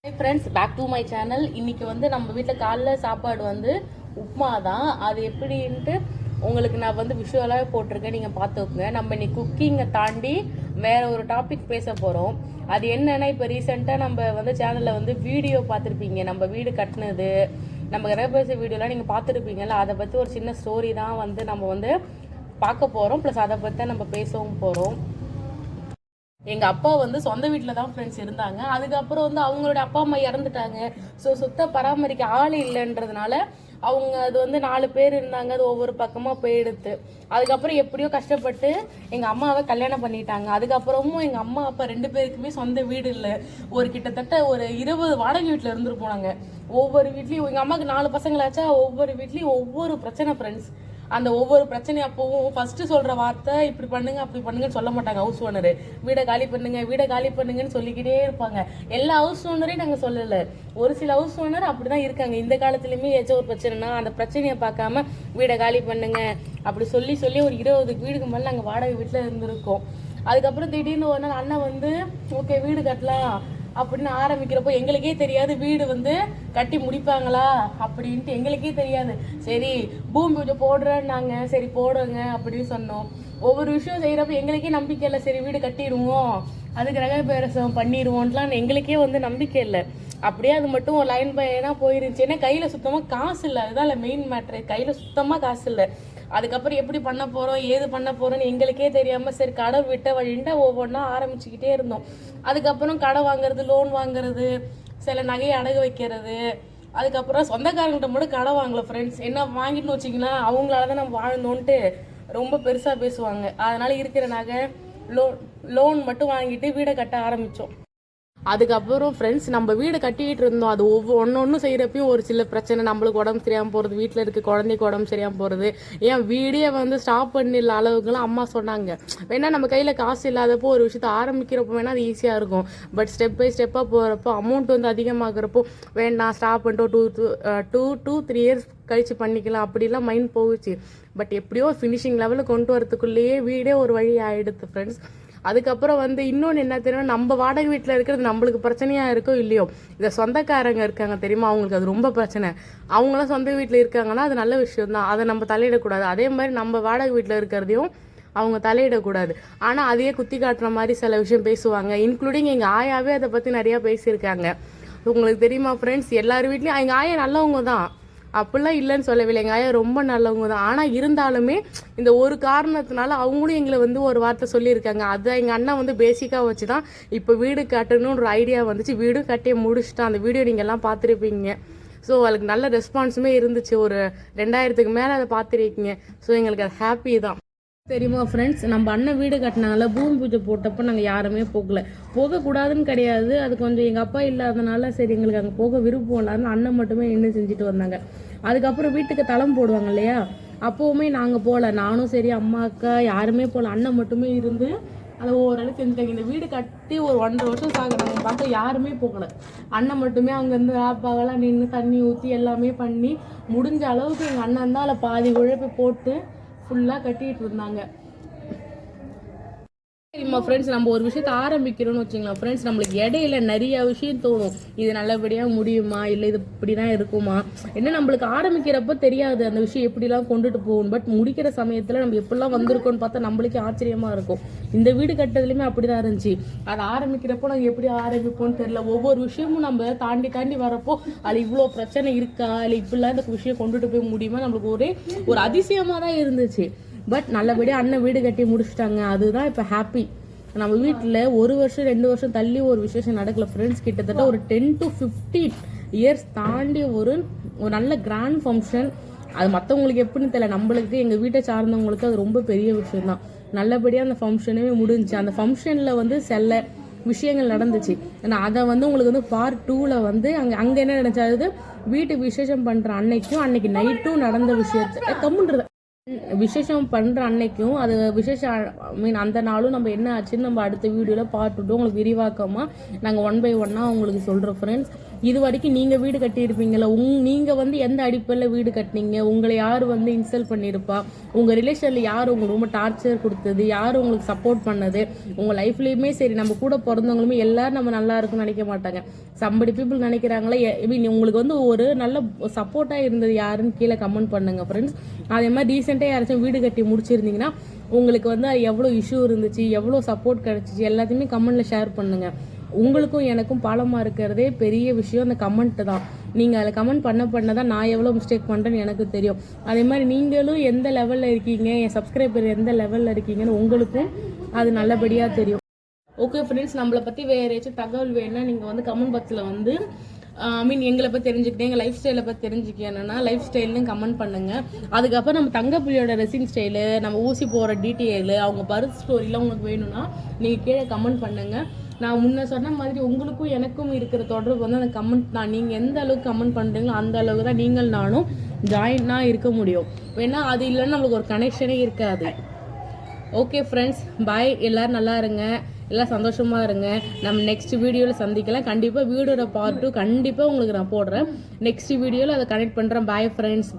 Hi friends, back to my channel. இன்னைக்கு நம்ம வீட்டில் காலைல சாப்பாடு உப்புமா தான். அது எப்படின்ட்டு உங்களுக்கு நான் விஷுவலாகவே போட்டிருக்கேன், நீங்கள் பார்த்துக்கோங்க. நம்ம இன்னைக்கு குக்கிங்கை தாண்டி வேற ஒரு டாபிக் பேச போகிறோம். அது என்னன்னா, இப்போ ரீசெண்டாக நம்ம சேனலில் வீடியோ பார்த்துருப்பீங்க. நம்ம வீடு கட்டினது, நம்ம கிரகப்பிரவேச வீடியோலாம் நீங்கள் பார்த்துருப்பீங்கல்ல. அதை பற்றி ஒரு சின்ன ஸ்டோரி தான் நம்ம பார்க்க போகிறோம். ப்ளஸ் அதை பற்றி தான் நம்ம பேசவும் போகிறோம். எங்கள் அப்பா சொந்த வீட்டில் தான் ஃப்ரெண்ட்ஸ் இருந்தாங்க. அதுக்கப்புறம் அவங்களோட அப்பா அம்மா இறந்துட்டாங்க. ஸோ சுத்த பராமரிக்க ஆள் இல்லைன்றதுனால அவங்க அது 4 பேர் இருந்தாங்க. அது ஒவ்வொரு பக்கமாக போயிடுத்து. அதுக்கப்புறம் எப்படியோ கஷ்டப்பட்டு எங்கள் அம்மாவை கல்யாணம் பண்ணிட்டாங்க. அதுக்கப்புறமும் எங்கள் அம்மா அப்பா 2 பேருக்குமே சொந்த வீடு இல்லை. கிட்டத்தட்ட ஒரு 20 வாடகை வீட்டில் இருந்துட்டு போனாங்க. ஒவ்வொரு வீட்லேயும் எங்கள் அம்மாவுக்கு 4 பசங்களாச்சா, ஒவ்வொரு வீட்லேயும் ஒவ்வொரு பிரச்சனை ஃப்ரெண்ட்ஸ். அந்த ஒவ்வொரு பிரச்சனையும் அப்பவும் ஃபர்ஸ்ட் சொல்ற வார்த்தை இப்படி பண்ணுங்க அப்படி பண்ணுங்கன்னு சொல்ல மாட்டாங்க. ஹவுஸ் ஓனரு வீடை காலி பண்ணுங்க வீடை காலி பண்ணுங்கன்னு சொல்லிக்கிட்டே இருப்பாங்க. எல்லா ஹவுஸ் ஓனரையும் நாங்கள் சொல்லலை, ஒரு சில ஹவுஸ் ஓனர் அப்படிதான் இருக்காங்க. இந்த காலத்துலயுமே ஏதாச்சும் ஒரு பிரச்சனைனா அந்த பிரச்சனையை பார்க்காம வீடை காலி பண்ணுங்க அப்படி சொல்லி சொல்லி ஒரு 20 வீடுக்கு மேலே நாங்கள் வாடகை வீட்டில் இருந்திருக்கோம். அதுக்கப்புறம் திடீர்னு ஒரு நாள் அண்ணன் ஓகே வீடு கட்டலாம் அப்படின்னு ஆரம்பிக்கிறப்போ எங்களுக்கே தெரியாது வீடு கட்டி முடிப்பாங்களா அப்படின்ட்டு எங்களுக்கே தெரியாது. சரி பூமி பூஜை போடுறேன்னாங்க, சரி போடுங்க அப்படின்னு சொன்னோம். ஒவ்வொரு விஷயம் செய்யறப்ப எங்களுக்கே நம்பிக்கை இல்லை. சரி வீடு கட்டிடுவோம், அது கிரகப்பிரவேசம் பண்ணிடுவோம்லாம் எங்களுக்கே நம்பிக்கை இல்லை. அப்படியே அது மட்டும் ஒரு லைன் பையனா போயிருந்துச்சு. ஏன்னா கையில சுத்தமா காசு இல்லை. அதுதான் இல்லை மெயின் மேட்ரு, கையில சுத்தமா காசு இல்லை. அதுக்கப்புறம் எப்படி பண்ண போறோம் ஏது பண்ண போறோம்னு எங்களுக்கே தெரியாம சரி கடை விட்ட வழின்ட்டு ஒவ்வொன்றா ஆரம்பிச்சுக்கிட்டே இருந்தோம். அதுக்கப்புறம் கடை வாங்குறது, லோன் வாங்குறது, சில நகையை அடகு வைக்கிறது. அதுக்கப்புறம் சொந்தக்காரங்கிட்ட மட்டும் கடை வாங்கல ஃப்ரெண்ட்ஸ். என்ன வாங்கிட்டு வச்சிங்கன்னா அவங்களால தான் நம்ம வாழ்ந்தோன்ட்டு ரொம்ப பெருசா பேசுவாங்க. அதனால இருக்கிற நகை லோன் மட்டும் வாங்கிட்டு வீடை கட்ட ஆரம்பிச்சோம். அதுக்கப்புறம் ஃப்ரெண்ட்ஸ் நம்ம வீடு கட்டிக்கிட்டு இருந்தோம். அது ஒன்னொன்னும் செய்யறப்பையும் ஒரு சில பிரச்சனை. நம்மளுக்கு உடம்பு சரியாம போறது, வீட்டில் இருக்க குழந்தைக்கு உடம்பு சரியாம போறது, ஏன் வீடே ஸ்டாப் பண்ணிடல அளவுக்குலாம் அம்மா சொன்னாங்க. வேணா நம்ம கையில காசு இல்லாதப்போ ஒரு விஷயத்த ஆரம்பிக்கிறப்போ வேணா அது ஈஸியா இருக்கும். பட் ஸ்டெப் பை ஸ்டெப்பா போறப்போ அமௌண்ட் அதிகமாகிறப்போ வேண்டாம் ஸ்டாப் பண்ணிட்டு 2-3 இயர்ஸ் கழிச்சு பண்ணிக்கலாம் அப்படிலாம் மைண்ட் போகுச்சு. பட் எப்படியோ ஃபினிஷிங் லெவலில் கொண்டு வரதுக்குள்ளேயே வீடே ஒரு வழி ஆயிடுது ஃப்ரெண்ட்ஸ். அதுக்கப்புறம் இன்னொன்று என்ன தெரியும், நம்ம வாடகை வீட்டில் இருக்கிறது நம்மளுக்கு பிரச்சனையாக இருக்கோ இல்லையோ, இந்த சொந்தக்காரங்க இருக்காங்க தெரியுமா, அவங்களுக்கு அது ரொம்ப பிரச்சனை. அவங்களாம் சொந்த வீட்டில் இருக்காங்கன்னா அது நல்ல விஷயம் தான், அதை நம்ம தலையிடக்கூடாது. அதே மாதிரி நம்ம வாடகை வீட்டில் இருக்கிறதையும் அவங்க தலையிடக்கூடாது. ஆனால் அதையே குத்தி காட்டுற மாதிரி சில விஷயம் பேசுவாங்க. இன்க்ளூடிங் எங்கள் ஆயாவே அதை பற்றி நிறையா பேசியிருக்காங்க. உங்களுக்கு தெரியுமா ஃப்ரெண்ட்ஸ், எல்லார் வீட்லேயும் எங்கள் ஆயா நல்லவங்க தான், அப்படிலாம் இல்லைன்னு சொல்லவில்லை. எங்கள் ஆயா ரொம்ப நல்லவங்க தான். ஆனால் இருந்தாலுமே இந்த ஒரு காரணத்தினால அவங்களும் எங்களை ஒரு வார்த்தை சொல்லியிருக்காங்க. அதை எங்கள் அண்ணன் பேசிக்காக வச்சு தான் இப்போ வீடு கட்டணும்னு ஒரு ஐடியா வந்துச்சு. வீடும் கட்டியே முடிச்சுட்டான். அந்த வீடியோ நீங்கள் எல்லாம் பார்த்துருப்பீங்க. ஸோ அதுக்கு நல்ல ரெஸ்பான்ஸுமே இருந்துச்சு. ஒரு 2000க்கு மேலே அதை பார்த்துருக்கீங்க. ஸோ எங்களுக்கு அது ஹாப்பி தான். தெரியுமா ஃப்ரெண்ட்ஸ், நம்ம அண்ணன் வீடு கட்டினால பூமி பூஜை போட்டப்போ நாங்கள் யாருமே போகக்கூடாதுன்னு கிடையாது. அது கொஞ்சம் எங்கள் அப்பா இல்லாதனால சரி எங்களுக்கு அங்கே போக விருப்பம் இல்லாதுன்னு அண்ணன் மட்டுமே என்ன செஞ்சுட்டு வந்தாங்க. அதுக்கப்புறம் வீட்டுக்கு தளம் போடுவாங்க இல்லையா, அப்போவுமே நாங்கள் போகல. நானும் சரி அம்மா அக்கா யாருமே போகல. அண்ணன் மட்டுமே இருந்து அதை ஓரளவுக்கு செஞ்சுட்டாங்க. இந்த வீடு கட்டி ஒரு 1.5 வருஷம் சாகுறாங்க பார்க்க யாருமே போகல. அண்ணன் மட்டுமே அங்கேருந்து ஆப்பாகலாம் நின்று தண்ணி ஊற்றி எல்லாமே பண்ணி முடிஞ்ச அளவுக்கு எங்கள் அண்ணன் தான் அதில் பாதி உழைப்பு போட்டு ஃபுல்லாக கட்டிகிட்டு இருந்தாங்க. சரிம்மா ஃப்ரெண்ட்ஸ், நம்ம ஒரு விஷயத்த ஆரம்பிக்கிறோன்னு வச்சுங்களேன் ஃப்ரெண்ட்ஸ், நம்மளுக்கு இடையில நிறைய விஷயம் தோணும். இது நல்லபடியாக முடியுமா, இல்லை இது இப்படி தான் இருக்குமா, என்ன நம்மளுக்கு ஆரம்பிக்கிறப்ப தெரியாது அந்த விஷயம் எப்படிலாம் கொண்டுட்டு போகணும். பட் முடிக்கிற சமயத்தில் நம்ம எப்படிலாம் வந்திருக்கோன்னு பார்த்தா நம்மளுக்கே ஆச்சரியமாக இருக்கும். இந்த வீடு கட்டுறதுலையுமே அப்படி தான் இருந்துச்சு. அதை ஆரம்பிக்கிறப்போ நாங்கள் எப்படி ஆரம்பிப்போம்னு தெரியல. ஒவ்வொரு விஷயமும் நம்ம தாண்டி தாண்டி வரப்போ அது இவ்வளோ பிரச்சனை இருக்கா, இல்லை இப்படிலாம் இந்த விஷயம் கொண்டுட்டு போய் முடியுமா, நம்மளுக்கு ஒரு அதிசயமாக தான் இருந்துச்சு. பட் நல்லபடியாக அண்ணன் வீடு கட்டி முடிச்சுட்டாங்க. அதுதான் இப்போ ஹாப்பி. நம்ம வீட்டில் 1 வருஷம் 2 வருஷம் தள்ளி ஒரு விசேஷம் நடக்கல ஃப்ரெண்ட்ஸ். கிட்டத்தட்ட ஒரு 10 to 15 இயர்ஸ் தாண்டி ஒரு நல்ல கிராண்ட் ஃபங்க்ஷன். அது மற்றவங்களுக்கு எப்படின்னு தெரியல, நம்மளுக்கு எங்கள் வீட்டை சார்ந்தவங்களுக்கு அது ரொம்ப பெரிய விஷயம் தான். நல்லபடியாக அந்த ஃபங்க்ஷனே முடிஞ்சிச்சு. அந்த ஃபங்க்ஷனில் சில விஷயங்கள் நடந்துச்சு. ஆனால் அதை உங்களுக்கு பார்ட் 2ல் அங்கே என்ன நினைச்சாது, வீட்டு விசேஷம் பண்ணுற அன்னைக்கு நைட்டும் நடந்த விஷயத்தை கம்முன்றது விசேஷம் பண்ணுற அன்னைக்கும் அது விசேஷம் அந்த நாளும் நம்ம என்ன ஆச்சுன்னு நம்ம அடுத்த வீடியோவில் பார்த்துட்டோம். உங்களுக்கு விரிவாக்கமாக நாங்கள் 1 by 1 உங்களுக்கு சொல்கிறோம் ஃப்ரெண்ட்ஸ். இது வரைக்கும் நீங்கள் வீடு கட்டியிருப்பீங்களா, நீங்கள் வந்து எந்த அடிப்படையில் வீடு கட்டினீங்க, உங்களை யார் வந்து இன்சல்ட் பண்ணியிருப்பா, உங்கள் ரிலேஷனில் யார் உங்களுக்கு ரொம்ப டார்ச்சர் கொடுத்தது, யார் உங்களுக்கு சப்போர்ட் பண்ணது, உங்கள் லைஃப்லேயுமே சரி நம்ம கூட பிறந்தவங்களுமே எல்லோரும் நம்ம நல்லா இருக்குன்னு நினைக்க மாட்டாங்க. சம்படி பீப்புள் நினைக்கிறாங்களே மீன் உங்களுக்கு வந்து ஒரு நல்ல சப்போர்ட்டாக இருந்தது யாருன்னு கீழே கமெண்ட் பண்ணுங்கள் ஃப்ரெண்ட்ஸ். அதே மாதிரி ரீசெண்டாக யாராச்சும் வீடு கட்டி முடிச்சிருந்தீங்கன்னா உங்களுக்கு வந்து எவ்வளோ இஷ்யூ இருந்துச்சு, எவ்வளோ சப்போர்ட் கிடச்சிச்சு எல்லாத்தையுமே கமெண்ட்டில் ஷேர் பண்ணுங்கள். உங்களுக்கும் எனக்கும் பாலமாக இருக்கிறதே பெரிய விஷயம் அந்த கமெண்ட்டு தான். நீங்கள் அதில் கமெண்ட் பண்ண தான் நான் எவ்வளோ மிஸ்டேக் பண்ணுறேன்னு எனக்கு தெரியும். அதே மாதிரி நீங்களும் எந்த லெவலில் இருக்கீங்க, என் சப்ஸ்கிரைபர் எந்த லெவலில் இருக்கீங்கன்னு உங்களுக்கும் அது நல்லபடியாக தெரியும். ஓகே ஃப்ரெண்ட்ஸ், நம்மளை பற்றி வேறு ஏதாச்சும் தகவல் வேணுன்னா நீங்கள் வந்து கமெண்ட் பாக்ஸில் வந்து எங்களை பற்றி தெரிஞ்சுக்கிட்டேன், எங்கள் லைஃப் ஸ்டைலை பற்றி தெரிஞ்சுக்கணுன்னா லைஃப் ஸ்டைல்னு கமெண்ட் பண்ணுங்கள். அதுக்கப்புறம் நம்ம தங்கப்புலியோட ரெசிங் ஸ்டைலு, நம்ம ஊசி போகிற டீட்டெயிலு, அவங்க பர்த் ஸ்டோரிலாம் உங்களுக்கு வேணும்னா நீங்கள் கீழே கமெண்ட் பண்ணுங்கள். நான் முன்ன சொன்ன மாதிரி உங்களுக்கும் எனக்கும் இருக்கிற தொடர்பு வந்து அந்த கமெண்ட் தான். நீங்கள் எந்த அளவுக்கு கமெண்ட் பண்ணுறீங்களோ அந்த அளவுக்கு தான் நீங்கள் நானும் ஜாயினாக இருக்க முடியும். ஏன்னா அது இல்லைன்னா நம்மளுக்கு ஒரு கனெக்ஷனே இருக்காது. ஓகே ஃப்ரெண்ட்ஸ், பாய். எல்லோரும் நல்லா இருங்க, எல்லாம் சந்தோஷமாக இருங்க. நம்ம நெக்ஸ்ட் வீடியோவில் சந்திக்கலாம். கண்டிப்பாக வீடியோட பார்ட் 2 கண்டிப்பாக உங்களுக்கு நான் போடுறேன். நெக்ஸ்ட் வீடியோவில் அதை கனெக்ட் பண்ணுறேன். Bye friends.